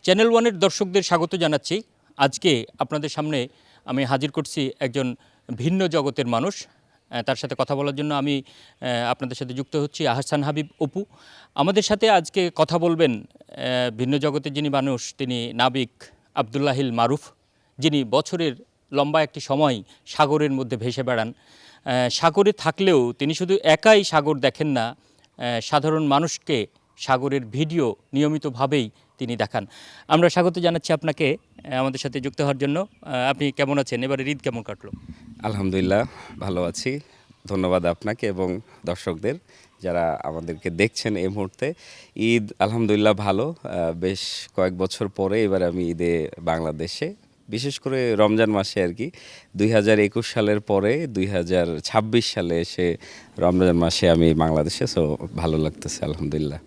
Channel ওয়ানের দর্শকদের স্বাগত জানাচ্ছি। আজকে আপনাদের সামনে আমি হাজির করছি একজন ভিন্ন জগতের মানুষ। তার সাথে কথা বলার জন্য আমি আপনাদের সাথে যুক্ত হচ্ছি আহসান হাবিব অপু। আমাদের সাথে আজকে কথা বলবেন ভিন্ন জগতের যিনি মানুষ, তিনি নাবিক আবদুল্লাহিল মারুফ, যিনি বছরের লম্বা একটি সময় সাগরের মধ্যে ভেসে বেড়ান। সাগরে থাকলেও তিনি শুধু একাই সাগর দেখেন না, সাধারণ মানুষকে সাগরের ভিডিও নিয়মিতভাবেই তিনি দেখান। আমরা স্বাগত জানাচ্ছি আপনাকে আমাদের সাথে যুক্ত হওয়ার জন্য। আপনি কেমন আছেন? এবারে ঈদ কেমন কাটলো? আলহামদুলিল্লাহ ভালো আছি। ধন্যবাদ আপনাকে এবং দর্শকদের যারা আমাদেরকে দেখছেন এই মুহূর্তে। ঈদ আলহামদুলিল্লাহ ভালো। বেশ কয়েক বছর পরে এবার আমি ঈদে বাংলাদেশে, বিশেষ করে রমজান মাসে আর কি 2021 সালের পরে 2026 সালে এসে রমজান মাসে আমি বাংলাদেশে। সো ভালো লাগতেছে আলহামদুলিল্লাহ।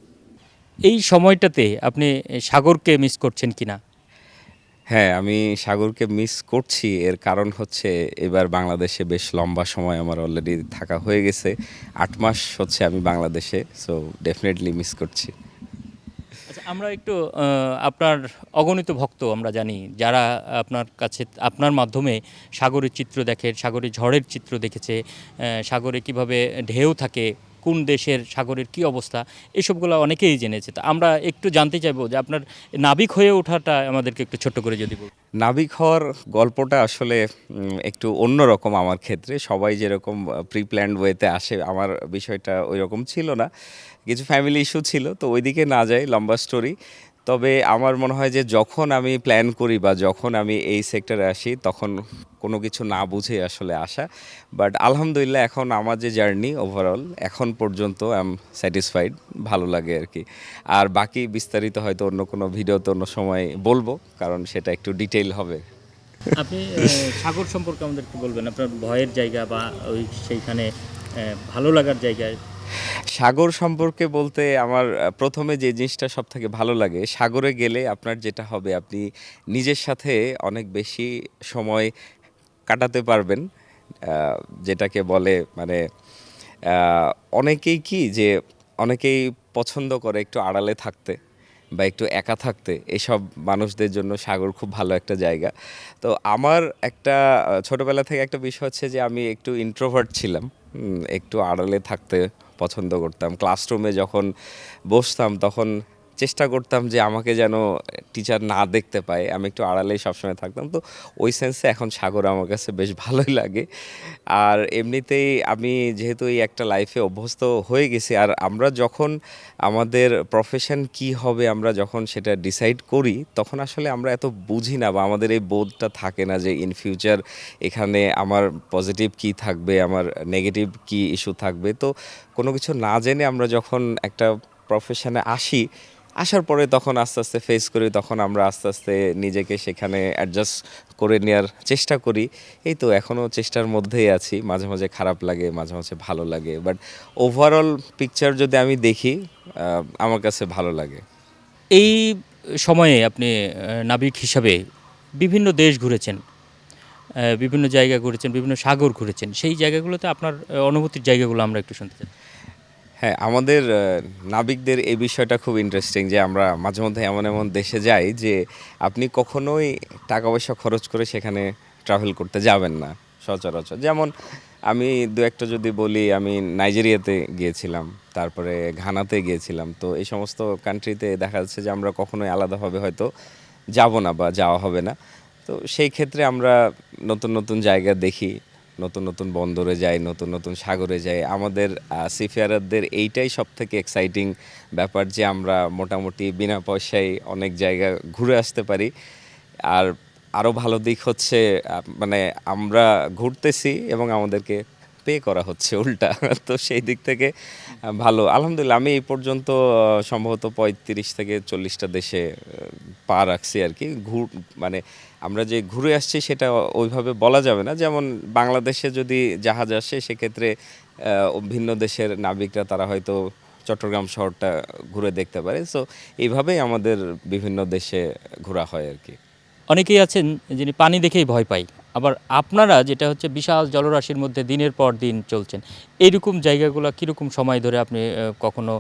এই সময়টাতে আপনি সাগরকে মিস করছেন কিনা? হ্যাঁ, আমি সাগরকে মিস করছি। এর কারণ হচ্ছে এবার বাংলাদেশে বেশ লম্বা সময় আমার অলরেডি থাকা হয়ে গেছে। ৮ মাস হচ্ছে আমি বাংলাদেশে। সো ডেফিনেটলি মিস করছি। আচ্ছা, আমরা একটু আপনার অগণিত ভক্ত আমরা জানি, যারা আপনার কাছে আপনার মাধ্যমে সাগরের চিত্র দেখে, সাগরে ঝড়ের চিত্র দেখেছে, সাগরে কিভাবে ঢেউ থাকে, কোন দেশের সাগরের কি অবস্থা, এসবগুলো অনেকেই জেনেছে। তো আমরা একটু জানতে চাইবো যে আপনার নাবিক হয়ে ওঠাটা আমাদেরকে একটু ছোট্ট করে যদি বলতেন। নাবিক হওয়ার গল্পটা আসলে একটু অন্যরকম আমার ক্ষেত্রে। সবাই যেরকম প্রি প্ল্যান্ড ওয়েতে আসে, আমার বিষয়টা ওইরকম ছিল না। কিছু ফ্যামিলি ইস্যু ছিল, তো ওইদিকে না যাই, লম্বা স্টোরি। তবে আমার মনে হয় যে যখন আমি প্ল্যান করি বা যখন আমি এই সেক্টরে আসি, তখন কোনো কিছু না বুঝে আসলে আসা। বাট আলহামদুলিল্লাহ এখন আমার যে জার্নি ওভারঅল এখন পর্যন্ত আই এম স্যাটিসফাইড, ভালো লাগে আর কি। আর বাকি বিস্তারিত হয়তো অন্য কোনো ভিডিওতে অন্য সময় বলবো, কারণ সেটা একটু ডিটেইল হবে। আপনি সাগর সম্পর্কে আমাদের একটু বলবেন, আপনার ভয়ের জায়গা বা ওই সেইখানে ভালো লাগার জায়গায়। সাগর সম্পর্কে বলতে আমার প্রথমে যে জিনিসটা সব থেকে ভালো লাগে, সাগরে গেলে আপনার যেটা হবে, আপনি নিজের সাথে অনেক বেশি সময় কাটাতে পারবেন। আহ, যেটাকে বলে মানে অনেকেই কি যে অনেকেই পছন্দ করে একটু আড়ালে থাকতে বা একটু একা থাকতে। এসব মানুষদের জন্য সাগর খুব ভালো একটা জায়গা। তো আমার একটা ছোটবেলা থেকে একটা বিষয় হচ্ছে যে আমি একটু ইন্ট্রোভার্ট ছিলাম। একটু আড়ালে থাকতে পছন্দ করতাম। ক্লাসরুমে যখন বসতাম তখন চেষ্টা করতাম যে আমাকে যেন টিচার না দেখতে পায়, আমি একটু আড়ালেই সবসময় থাকতাম। তো ওই সেন্সে এখন সাগর আমার কাছে বেশ ভালোই লাগে। আর এমনিতেই আমি যেহেতু এই একটা লাইফে অভ্যস্ত হয়ে গেছি, আর আমরা যখন আমাদের প্রফেশন কি হবে আমরা যখন সেটা ডিসাইড করি, তখন আসলে আমরা এত বুঝি না বা আমাদের এই বোধটা থাকে না যে ইন ফিউচার এখানে আমার পজিটিভ কি থাকবে, আমার নেগেটিভ কি ইস্যু থাকবে। তো কোনো কিছু না জেনে আমরা যখন একটা প্রফেশনে আসি, আসার পরে তখন আস্তে আস্তে ফেস করি, তখন আমরা আস্তে আস্তে নিজেকে সেখানে অ্যাডজাস্ট করে নেওয়ার চেষ্টা করি। এই তো এখনও চেষ্টার মধ্যেই আছি। মাঝে মাঝে খারাপ লাগে, মাঝে মাঝে ভালো লাগে, বাট ওভারঅল পিকচার যদি আমি দেখি আমার কাছে ভালো লাগে। এই সময়ে আপনি নাবিক হিসাবে বিভিন্ন দেশ ঘুরেছেন, বিভিন্ন জায়গা ঘুরেছেন, বিভিন্ন সাগর ঘুরেছেন। সেই জায়গাগুলোতে আপনার অনুভূতির জায়গাগুলো আমরা একটু শুনতে চাই। হ্যাঁ, আমাদের নাবিকদের এই বিষয়টা খুব ইন্টারেস্টিং যে আমরা মাঝে মধ্যে এমন এমন দেশে যাই যে আপনি কখনোই টাকা পয়সা খরচ করে সেখানে ট্রাভেল করতে যাবেন না সচরাচর। যেমন আমি দু একটা যদি বলি, আমি নাইজেরিয়াতে গিয়েছিলাম, তারপরে ঘানাতে গিয়েছিলাম। তো এই সমস্ত কান্ট্রিতে দেখা যাচ্ছে যে আমরা কখনোই আলাদাভাবে হয়তো যাব না বা যাওয়া হবে না। তো সেই ক্ষেত্রে আমরা নতুন নতুন জায়গা দেখি, নতুন নতুন বন্দরে যাই, নতুন নতুন সাগরে যাই। আমাদের সিফেয়ারারদের এইটাই সব থেকে এক্সাইটিং ব্যাপার যে আমরা মোটামুটি বিনা পয়সায় অনেক জায়গা ঘুরে আসতে পারি। আর আরও ভালো দিক হচ্ছে মানে আমরা ঘুরতেছি এবং আমাদেরকে পে করা হচ্ছে উল্টা। তো সেই দিক থেকে ভালো আলহামদুলিল্লাহ। আমি এই পর্যন্ত সম্ভবত 35 থেকে 40টা দেশে পা রাখছি আর কি। মানে আমরা যে ঘুরে আসছি সেটা ওইভাবে বলা যাবে না। যেমন বাংলাদেশে যদি জাহাজ আসে সেক্ষেত্রে ভিন্ন দেশের নাবিকরা তারা হয়তো চট্টগ্রাম শহরটা ঘুরে দেখতে পারে। সো এইভাবেই আমাদের বিভিন্ন দেশে ঘোরা হয় আর কি। অনেকেই আছেন যিনি পানি দেখেই ভয় পায়। আবার আপনারা যেটা হচ্ছে বিশাল জলরাশির মধ্যে দিনের পর দিন চলছেন। এইরকম জায়গাগুলো কীরকম সময় ধরে আপনি কখনো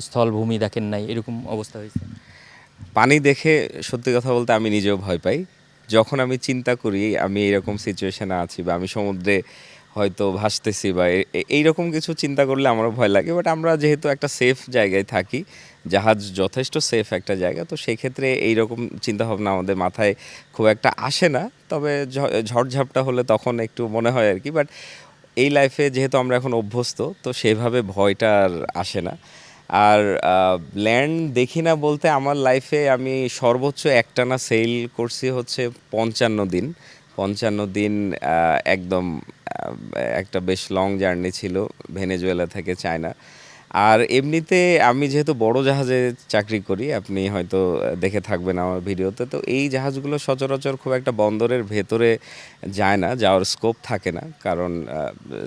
স্থলভূমি দেখেন নাই, এরকম অবস্থা হয়েছে? পানি দেখে সত্যি কথা বলতে আমি নিজেও ভয় পাই। যখন আমি চিন্তা করি আমি এরকম সিচুয়েশনে আছি বা আমি সমুদ্রে হয়তো ভাসতেছি বা এইরকম কিছু চিন্তা করলে আমারও ভয় লাগে। বাট আমরা যেহেতু একটা সেফ জায়গায় থাকি, জাহাজ যথেষ্ট সেফ একটা জায়গা, তো সেই ক্ষেত্রে এইরকম চিন্তাভাবনা আমাদের মাথায় খুব একটা আসে না। তবে ঝড়ঝাপটা হলে তখন একটু মনে হয় আর কি। বাট এই লাইফে যেহেতু আমরা এখন অভ্যস্ত, তো সেভাবে ভয়টা আর আসে না। আর ল্যান্ড দেখি না বলতে আমার লাইফে আমি সর্বোচ্চ একটানা সেল করছি হচ্ছে 55 দিন। 55 দিন একদম একটা বেশ লং জার্নি ছিল ভেনেজুয়েলা থেকে চায়না। আর এমনিতে আমি যেহেতু বড় জাহাজে চাকরি করি, আপনি হয়তো দেখে থাকবেন আমার ভিডিওতে, তো এই জাহাজগুলো সচরাচর খুব একটা বন্দরের ভেতরে যায় না, যাওয়ার স্কোপ থাকে না, কারণ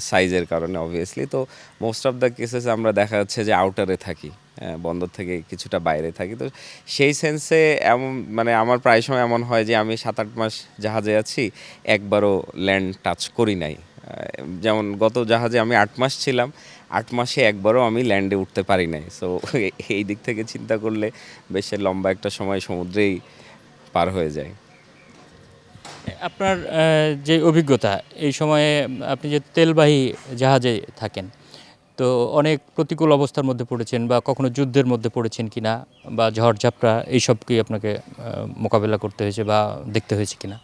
সাইজের কারণে অবভিয়াসলি। তো মোস্ট অফ দ্য কেসেস আমরা দেখা যাচ্ছে যে আউটারে থাকি, বন্দর থেকে কিছুটা বাইরে থাকি। তো সেই সেন্সে এমন মানে আমার প্রায় সময় এমন হয় যে আমি 7-8 মাস জাহাজে আছি, একবারও ল্যান্ড টাচ করি নাই। যেমন গত জাহাজে আমি 8 মাস ছিলাম, 8 মাসে একবারও আমি ল্যান্ডে উঠতে পারি নাই। সো এই দিক থেকে চিন্তা করলে বেশ লম্বা একটা সময় সমুদ্রেই পার হয়ে যায়। আপনার যে অভিজ্ঞতা এই সময়ে আপনি যে তেলবাহী জাহাজে থাকেন, তো অনেক প্রতিকূল অবস্থার মধ্যে পড়েছেন বা কখনো যুদ্ধের মধ্যে পড়েছেন কিনা, বা ঝড়ঝাপটা এইসব কি আপনাকে মোকাবেলা করতে হয়েছে বা দেখতে হয়েছে কিনা?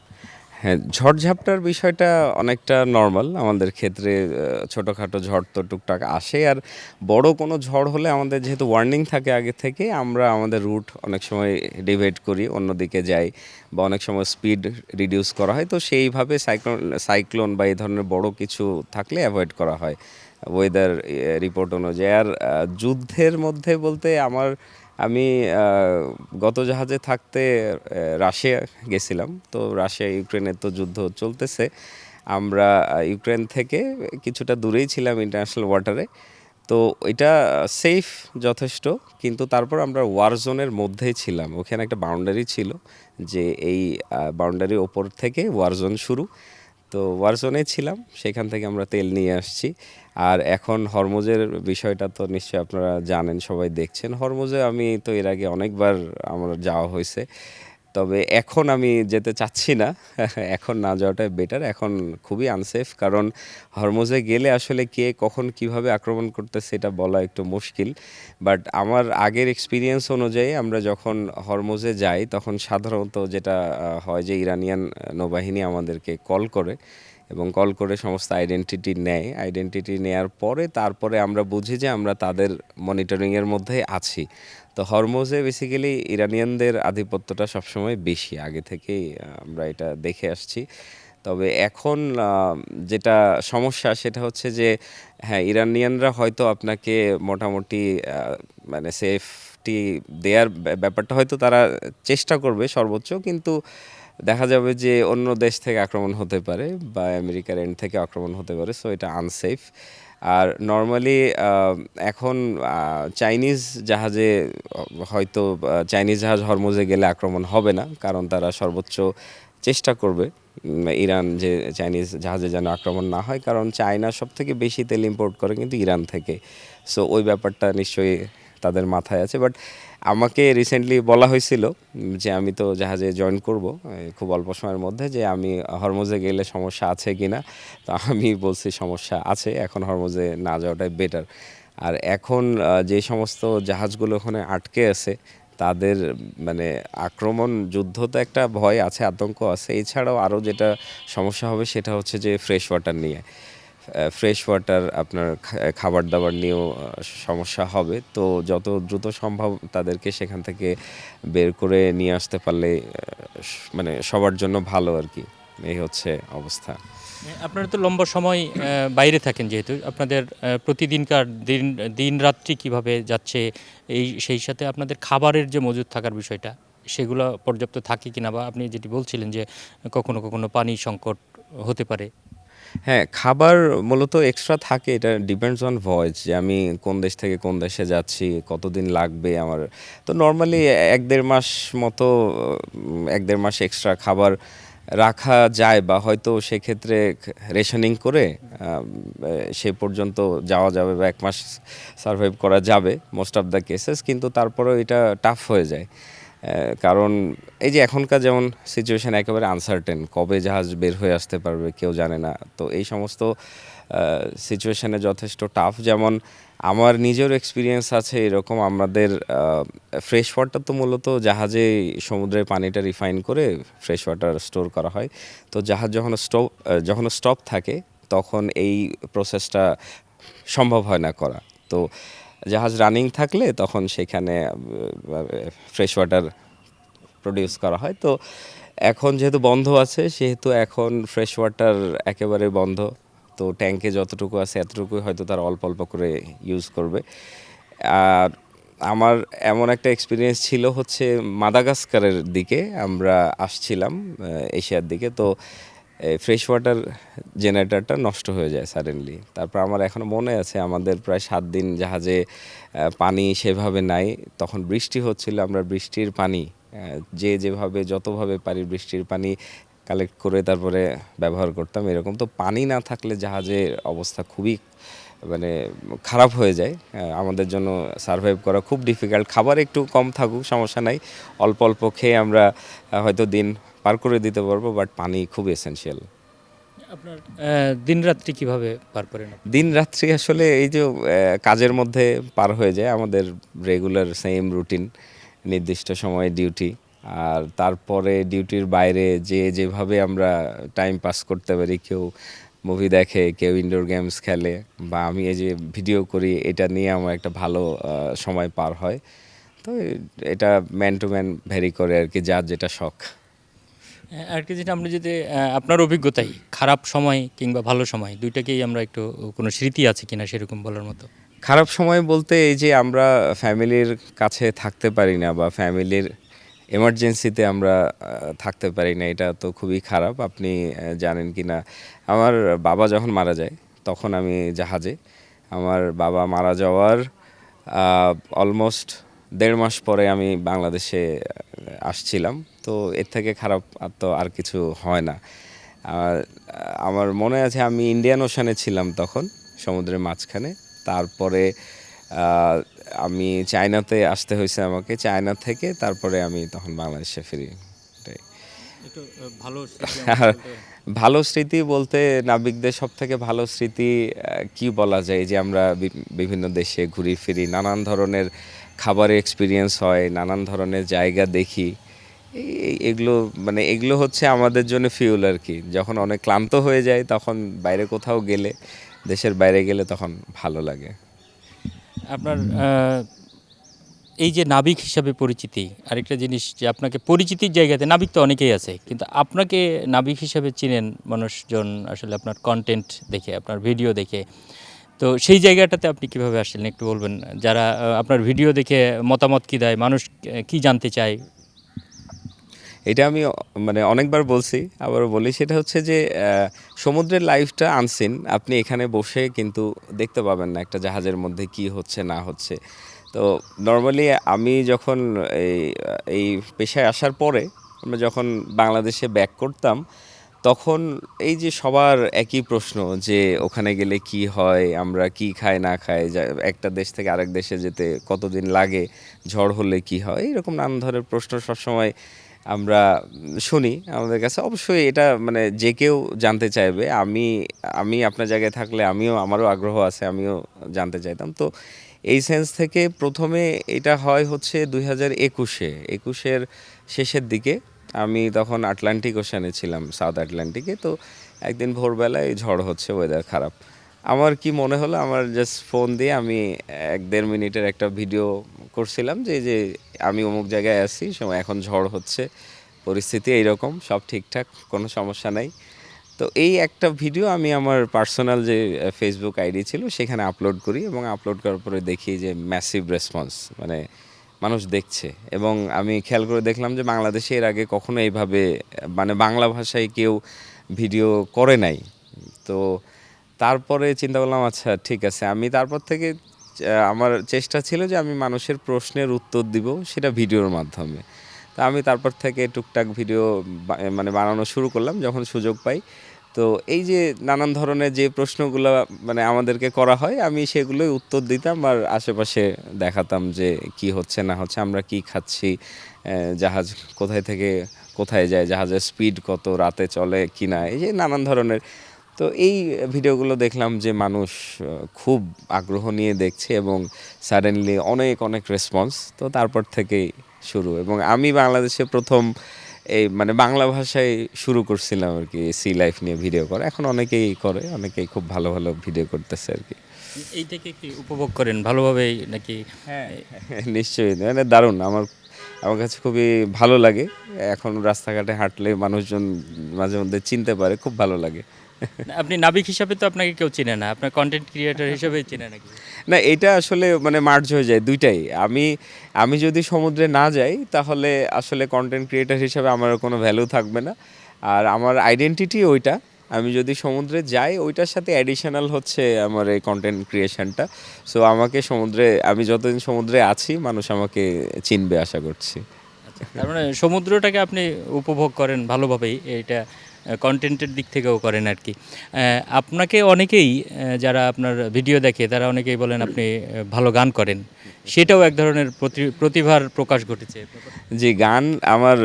হ্যাঁ, ঝড়ঝাপটার বিষয়টা অনেকটা নর্মাল আমাদের ক্ষেত্রে। ছোটোখাটো ঝড় তো টুকটাক আসে। আর বড় কোনো ঝড় হলে আমাদের যেহেতু ওয়ার্নিং থাকে আগে থেকে, আমরা আমাদের রুট অনেক সময় ডিভাইড করি, অন্যদিকে যাই, বা অনেক সময় স্পিড রিডিউস করা হয়। তো সেইভাবে সাইক্লোন বা এই ধরনের বড় কিছু থাকলে অ্যাভয়েড করা হয় ওয়েদার রিপোর্ট অনুযায়ী। আর যুদ্ধের মধ্যে বলতে আমি গত জাহাজে থাকতে রাশিয়া গেছিলাম। তো রাশিয়া ইউক্রেনের তো যুদ্ধ চলতেছে। আমরা ইউক্রেন থেকে কিছুটা দূরেই ছিলাম ইন্টারন্যাশনাল ওয়াটারে। তো এটা সেফ যথেষ্ট, কিন্তু তারপর আমরা ওয়ার জোনের মধ্যেই ছিলাম। ওখানে একটা বাউন্ডারি ছিল যে এই বাউন্ডারির ওপর থেকে ওয়ার জোন শুরু। তো ওয়ারজোনে ছিলাম, সেখান থেকে আমরা তেল নিয়ে আসছি। আর এখন হরমুজের বিষয়টা তো নিশ্চয়ই আপনারা জানেন, সবাই দেখছেন। হরমুজে আমি তো এর আগে অনেকবার আমার যাওয়া হয়েছে, তবে এখন আমি যেতে চাচ্ছি না। এখন না যাওয়াটাই বেটার। এখন খুবই আনসেফ, কারণ হরমুজে গেলে আসলে কে কখন কিভাবে আক্রমণ করতেছে এটা বলা একটু মুশকিল। বাট আমার আগের এক্সপিরিয়েন্স অনুযায়ী আমরা যখন হরমুজে যাই তখন সাধারণত যেটা হয় যে ইরানিয়ান নৌবাহিনী আমাদেরকে কল করে, এবং কল করে সমস্ত আইডেন্টিটি নেয়। আইডেন্টিটি নেয়ার পরে তারপরে আমরা বুঝি যে আমরা তাদের মনিটরিংয়ের মধ্যে আছি। তো হরমুজে বেসিক্যালি ইরানিয়ানদের আধিপত্যটা সবসময় বেশি, আগে থেকেই আমরা এটা দেখে আসছি। তবে এখন যেটা সমস্যা সেটা হচ্ছে যে হ্যাঁ, ইরানিয়ানরা হয়তো আপনাকে মোটামুটি মানে সেফটি দেয়ার ব্যাপারটা হয়তো তারা চেষ্টা করবে সর্বোচ্চ, কিন্তু দেখা যাবে যে অন্য দেশ থেকে আক্রমণ হতে পারে বা আমেরিকার এন্ড থেকে আক্রমণ হতে পারে। সো এটা আনসেফ। আর নর্মালি এখন চাইনিজ জাহাজে হয়তো চাইনিজ জাহাজ হরমুজে গেলে আক্রমণ হবে না, কারণ তারা সর্বোচ্চ চেষ্টা করবে ইরান যে চাইনিজ জাহাজে যেন আক্রমণ না হয়, কারণ চায়না সব থেকে বেশি তেল ইম্পোর্ট করে কিন্তু ইরান থেকে। সো ওই ব্যাপারটা নিশ্চয়ই তাদের মাথায় আছে। বাট আমাকে রিসেন্টলি বলা হয়েছিল যে আমি তো জাহাজে জয়েন করব খুব অল্প সময়ের মধ্যে, যে আমি হরমুজে গেলে সমস্যা আছে কি না। তো আমি বলছি সমস্যা আছে, এখন হরমুজে না যাওয়াটাই বেটার। আর এখন যে সমস্ত জাহাজগুলো ওখানে আটকে আছে তাদের মানে আক্রমণ, যুদ্ধ তো একটা ভয় আছে, আতঙ্ক আছে। এছাড়াও আরও যেটা সমস্যা হবে সেটা হচ্ছে যে ফ্রেশ ওয়াটার নিয়ে। ফ্রেশ ওয়াটার আপনার খাবার দাবার নিয়েও সমস্যা হবে। তো যত দ্রুত সম্ভব তাদেরকে সেখান থেকে বের করে নিয়ে আসতে পারলে মানে সবার জন্য ভালো আর কি। এই হচ্ছে অবস্থা। আপনারা তো লম্বা সময় বাইরে থাকেন, যেহেতু আপনাদের প্রতিদিনকার দিন রাত্রি কিভাবে যাচ্ছে, সেই সাথে আপনাদের খাবারের যে মজুদ থাকার বিষয়টা, সেগুলো পর্যাপ্ত থাকে কিনা, বা আপনি যেটি বলছিলেন যে কখনো কখনো পানি সংকট হতে পারে। হ্যাঁ, খাবার মূলত এক্সট্রা থাকে। এটা ডিপেন্ডস অন ভয়েজ, যে আমি কোন দেশ থেকে কোন দেশে যাচ্ছি, কতদিন লাগবে আমার। তো নর্মালি 1-1.5 মাস মতো, 1-1.5 মাস এক্সট্রা খাবার রাখা যায়, বা হয়তো সেক্ষেত্রে রেশনিং করে সে পর্যন্ত যাওয়া যাবে, বা 1 মাস সার্ভাইভ করা যাবে মোস্ট অফ দ্য কেসেস। কিন্তু তারপরেও এটা টাফ হয়ে যায়। কারণ এই যে এখনকার যেমন সিচুয়েশন একেবারে আনসার্টেন, কবে জাহাজ বের হয়ে আসতে পারবে কেউ জানে না। তো এই সমস্ত সিচুয়েশনে যথেষ্ট টাফ। যেমন আমার নিজেরও এক্সপিরিয়েন্স আছে এরকম, আমাদের ফ্রেশ ওয়াটার তো মূলত জাহাজে সমুদ্রের পানিটা রিফাইন করে ফ্রেশ ওয়াটার স্টোর করা হয়। তো জাহাজ যখন স্টপ থাকে তখন এই প্রসেসটা সম্ভব হয় না করা। তো জাহাজ রানিং থাকলে তখন সেখানে ফ্রেশ ওয়াটার প্রডিউস করা হয়। তো এখন যেহেতু বন্ধ আছে সেহেতু এখন ফ্রেশ ওয়াটার একেবারে বন্ধ। তো ট্যাঙ্কে যতটুকু আছে এতটুকুই হয়তো তারা অল্প অল্প করে ইউজ করবে। আর আমার এমন একটা এক্সপিরিয়েন্স ছিল হচ্ছে মাদাগাস্কারের দিকে আমরা আসছিলাম, এশিয়ার দিকে। তো ফ্রেশ ওয়াটার জেনারেটরটা নষ্ট হয়ে যায় সাডেনলি। তারপর আমার এখনও মনে আছে আমাদের প্রায় 7 দিন জাহাজে পানি সেভাবে নাই। তখন বৃষ্টি হচ্ছিল, আমরা বৃষ্টির পানি যে যেভাবে যতভাবে পারি বৃষ্টির পানি কালেক্ট করে তারপরে ব্যবহার করতাম এরকম। তো পানি না থাকলে জাহাজের অবস্থা খুবই মানে খারাপ হয়ে যায়। আমাদের জন্য সার্ভাইভ করা খুব ডিফিকাল্ট। খাবার একটু কম থাকুক সমস্যা নাই, অল্প অল্প খেয়ে আমরা হয়তো দিন পার করে দিতে পারবো, বাট পানি খুব এসেনশিয়াল। আপনার দিনরাত্রি কিভাবে পার করেন আপনি? দিন রাত্রি আসলে এই যে কাজের মধ্যে পার হয়ে যায় আমাদের, রেগুলার সেম রুটিন, নির্দিষ্ট সময়ে ডিউটি। আর তারপরে ডিউটির বাইরে যে যেভাবে আমরা টাইম পাস করতে পারি, কেউ মুভি দেখে, কেউ ইনডোর গেমস খেলে, বা আমি এই যে ভিডিও করি, এটা নিয়ে আমার একটা ভালো সময় পার হয়। তো এটা ম্যান টু ম্যান ভ্যারি করে আর কি, যার যেটা শখ। আর কি, যেটা আমরা যদি আপনার অভিজ্ঞতায় খারাপ সময় কিংবা ভালো সময় দুইটাকেই আমরা একটু, কোনো স্মৃতি আছে কিনা সেরকম বলার মতো? খারাপ সময় বলতে এই যে আমরা ফ্যামিলির কাছে থাকতে পারি না, বা ফ্যামিলির এমার্জেন্সিতে আমরা থাকতে পারি না, এটা তো খুবই খারাপ। আপনি জানেন কি না, আমার বাবা যখন মারা যায় তখন আমি জাহাজে, আমার বাবা মারা যাওয়ার অলমোস্ট 1.5 মাস পরে আমি বাংলাদেশে আসছিলাম। তো এর থেকে খারাপ আর তো আর কিছু হয় না। আর আমার মনে আছে আমি ইন্ডিয়ান ওশানে ছিলাম তখন, সমুদ্রের মাঝখানে। তারপরে আহ, আমি চায়নাতে আসতে হয়েছে আমাকে, চায়না থেকে তারপরে আমি তখন বাংলাদেশে ফিরি। এটাই। একটু ভালো স্মৃতি আর ভালো স্মৃতি বলতে নাবিকদের সব থেকে ভালো স্মৃতি কি বলা যায়, এই যে আমরা বিভিন্ন দেশে ঘুরি ফিরি, নানান ধরনের খাবারের এক্সপিরিয়েন্স হয়, নানান ধরনের জায়গা দেখি। এগুলো মানে এগুলো হচ্ছে আমাদের জন্য ফিউল আর কি। যখন অনেক ক্লান্ত হয়ে যায় তখন বাইরে কোথাও গেলে, দেশের বাইরে গেলে তখন ভালো লাগে। আপনার এই যে নাবিক হিসাবে পরিচিতি, আরেকটা জিনিস যে আপনাকে পরিচিতির জায়গাতে, নাবিক তো অনেকেই আছে, কিন্তু আপনাকে নাবিক হিসাবে চিনেন মানুষজন আসলে আপনার কন্টেন্ট দেখে, আপনার ভিডিও দেখে। তো সেই জায়গাটাতে আপনি কিভাবে আসলেন একটু বলবেন? যারা আপনার ভিডিও দেখে মতামত কী দেয়, মানুষ কি জানতে চায়? এটা আমি মানে অনেকবার বলছি, আবারও বলি, সেটা হচ্ছে যে সমুদ্রের লাইফটা আনসিন, আপনি এখানে বসে কিন্তু দেখতে পাবেন না একটা জাহাজের মধ্যে কি হচ্ছে না হচ্ছে। তো নর্মালি আমি যখন এই এই পেশায় আসার পরে, আমরা যখন বাংলাদেশে ব্যাক করতাম, তখন এই যে সবার একই প্রশ্ন যে ওখানে গেলে কি হয়, আমরা কি খাই না খাই, একটা দেশ থেকে আরেক দেশে যেতে কতদিন লাগে, ঝড় হলে কি হয়, এরকম নানান ধরনের প্রশ্ন সবসময় আমরা শুনি আমাদের কাছে। অবশ্যই এটা মানে যে কেউ জানতে চাইবে। আমি আমি আপনার জায়গায় থাকলে আমারও আগ্রহ আছে, আমিও জানতে চাইতাম। তো এই সেন্স থেকে প্রথমে এটা হয় হচ্ছে 2021-এর শেষের দিকে। আমি তখন আটলান্টিক ওশানে ছিলাম, সাউথ আটলান্টিকে। তো একদিন ভোরবেলায় ঝড় হচ্ছে, ওয়েদার খারাপ। আমার কি মনে হলো, আমার জাস্ট ফোন দিয়ে আমি 1-1.5 মিনিটের একটা ভিডিও করছিলাম যে যে আমি অমুক জায়গায় আছি, সময় এখন ঝড় হচ্ছে, পরিস্থিতি এইরকম, সব ঠিকঠাক, কোনো সমস্যা নাই। তো এই একটা ভিডিও আমি আমার পার্সোনাল যে ফেসবুক আইডি ছিল সেখানে আপলোড করি, এবং আপলোড করার পরে দেখি যে ম্যাসিভ রেসপন্স, মানে মানুষ দেখছে। এবং আমি খেয়াল করে দেখলাম যে বাংলাদেশে এর আগে কখনো এইভাবে মানে বাংলা ভাষায় কেউ ভিডিও করে নাই। তো তারপরে চিন্তা করলাম আচ্ছা ঠিক আছে, আমি তারপর থেকে আমার চেষ্টা ছিল যে আমি মানুষের প্রশ্নের উত্তর দিব সেটা ভিডিওর মাধ্যমে। তা আমি তারপর থেকে টুকটাক ভিডিও মানে বানানো শুরু করলাম যখন সুযোগ পাই। তো এই যে নানান ধরনের যে প্রশ্নগুলো মানে আমাদেরকে করা হয় আমি সেগুলোই উত্তর দিতাম আর আশেপাশে দেখাতাম যে কি হচ্ছে না হচ্ছে, আমরা কি খাচ্ছি, জাহাজ কোথায় থেকে কোথায় যায়, জাহাজের স্পিড কত, রাতে চলে কি না, এই যে নানান ধরনের। তো এই ভিডিওগুলো দেখলাম যে মানুষ খুব আগ্রহ নিয়ে দেখছে এবং সাডেনলি অনেক অনেক রেসপন্স। তো তারপর থেকেই শুরু, এবং আমি বাংলাদেশে প্রথম এই মানে বাংলা ভাষায় শুরু করছিলাম আর কি সি লাইফ নিয়ে ভিডিও করা। এখন অনেকেই করে, অনেকেই খুব ভালো ভালো ভিডিও করতেছে আর কি। এইটাকে কি উপভোগ করেন ভালোভাবেই নাকি? হ্যাঁ নিশ্চয়ই, মানে দারুণ। আমার আমার কাছে খুবই ভালো লাগে। এখন রাস্তাঘাটে হাঁটলে মানুষজন মাঝে মধ্যে চিনতে পারে, খুব ভালো লাগে। না, আপনি নাবিক হিসাবে তো আপনাকে কেউ চিনে না, আপনার কন্টেন্ট ক্রিয়েটর হিসেবেই চিনে নাকি? না, এটা আসলে মানে মার্জ হয়ে যায় দুইটাই। আমি আমি যদি সমুদ্রে না যাই তাহলে আসলে কন্টেন্ট ক্রিয়েটর হিসেবে আমার কোনো ভ্যালু থাকবে না। আর আমার আইডেন্টিটি ওইটা। আমি যদি সমুদ্রে যাই ওইটার সাথে অ্যাডিশনাল হচ্ছে আমার এই কন্টেন্ট ক্রিয়েশনটা। সো আমাকে সমুদ্রে, আমি যতদিন সমুদ্রে আছি মানুষ আমাকে চিনবে আশা করছি। তার মানে সমুদ্রটাকে আপনি উপভোগ করেন ভালোভাবেই, এইটা কন্টেন্টের দিক থেকেও করেন আর কি। আপনাকে অনেকেই যারা আপনার ভিডিও দেখে তারা অনেকেই বলেন আপনি ভালো গান করেন, সেটাও এক ধরনের প্রতিভার প্রকাশ ঘটেছে। জি, গান আমার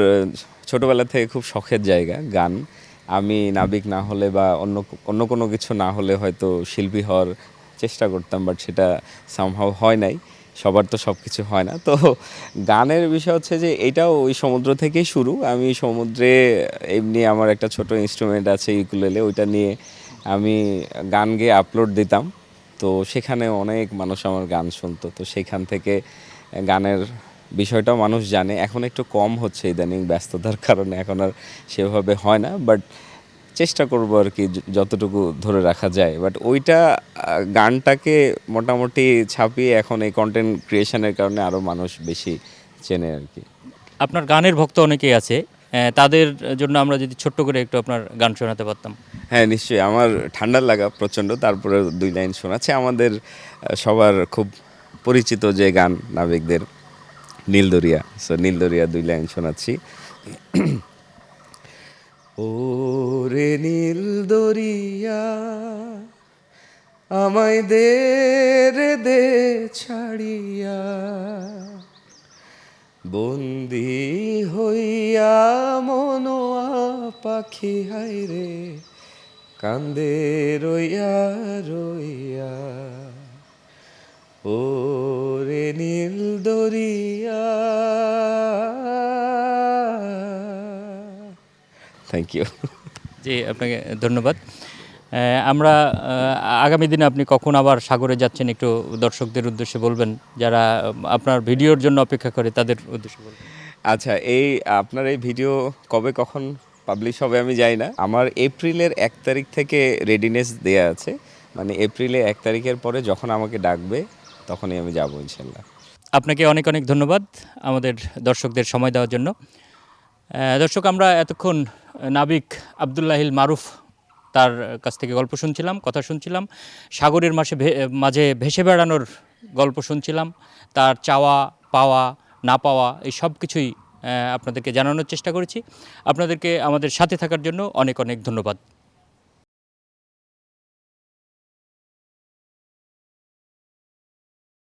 ছোটবেলা থেকে খুব শখের জায়গা গান। আমি নাবিক না হলে বা অন্য অন্য কোনো কিছু না হলে হয়তো শিল্পী হওয়ার চেষ্টা করতাম, বাট সেটা সামহাও হয় নাই। সবার তো সব কিছু হয় না। তো গানের বিষয় হচ্ছে যে এটাও ওই সমুদ্র থেকেই শুরু। আমি সমুদ্রে এমনি আমার একটা ছোট ইনস্ট্রুমেন্ট আছে ইউকুলেলে, ওইটা নিয়ে আমি গান গেয়ে আপলোড দিতাম। তো সেখানে অনেক মানুষ আমার গান শুনতো। তো সেখান থেকে গানের বিষয়টাও মানুষ জানে। এখন একটু কম হচ্ছে ইদানিং, ব্যস্ততার কারণে এখন আর সেভাবে হয় না, বাট চেষ্টা করবো আর কি যতটুকু ধরে রাখা যায়। বাট ওইটা গানটাকে মোটামুটি ছাপিয়ে এখন এই কন্টেন্ট ক্রিয়েশনের কারণে আরও মানুষ বেশি চেনে আর কি। আপনার গানের ভক্ত অনেকেই আছে, তাদের জন্য আমরা যদি ছোট্ট করে একটু আপনার গান শোনাতে পারতাম। হ্যাঁ নিশ্চয়ই, আমার ঠান্ডা লাগা প্রচণ্ড, তারপরে দুই লাইন শোনাচ্ছে আমাদের সবার খুব পরিচিত যে গান নাবিকদের, নীলদরিয়া। সো নীলদরিয়া দুই লাইন শোনাচ্ছি। ও রে নীল দরিয়া, আমায় দে রে দে ছাড়িয়া, বন্দি হইয়া মনোয়া পাখি হায়রে কান্দে রইয়া রইয়া, ও রে নীল দরিয়া। Thank you. জি, আপনাকে ধন্যবাদ। আমরা আগামী দিনে আপনি কখন আবার সাগরে যাচ্ছেন একটু দর্শকদের উদ্দেশ্যে বলবেন, যারা আপনার ভিডিওর জন্য অপেক্ষা করে তাদের উদ্দেশ্যে বলবেন। আচ্ছা, এই আপনার এই ভিডিও কবে কখন পাবলিশ হবে আমি জানি না। আমার এপ্রিলের 1 তারিখ থেকে রেডিনেস দেয়া আছে, মানে এপ্রিলে 1 তারিখের পরে যখন আমাকে ডাকবে তখনই আমি যাব ইনশাল্লাহ। আপনাকে অনেক অনেক ধন্যবাদ আমাদের দর্শকদের সময় দেওয়ার জন্য। দর্শক, আমরা এতক্ষণ নাবিক আবদুল্লাহিল মারুফ তার কাছ থেকে গল্প শুনছিলাম, কথা শুনছিলাম, সাগরের মাঝে ভেসে বেড়ানোর গল্প শুনছিলাম, তার চাওয়া পাওয়া না পাওয়া এই সব কিছুই আপনাদেরকে জানানোর চেষ্টা করেছি। আপনাদেরকে আমাদের সাথে থাকার জন্য অনেক অনেক ধন্যবাদ।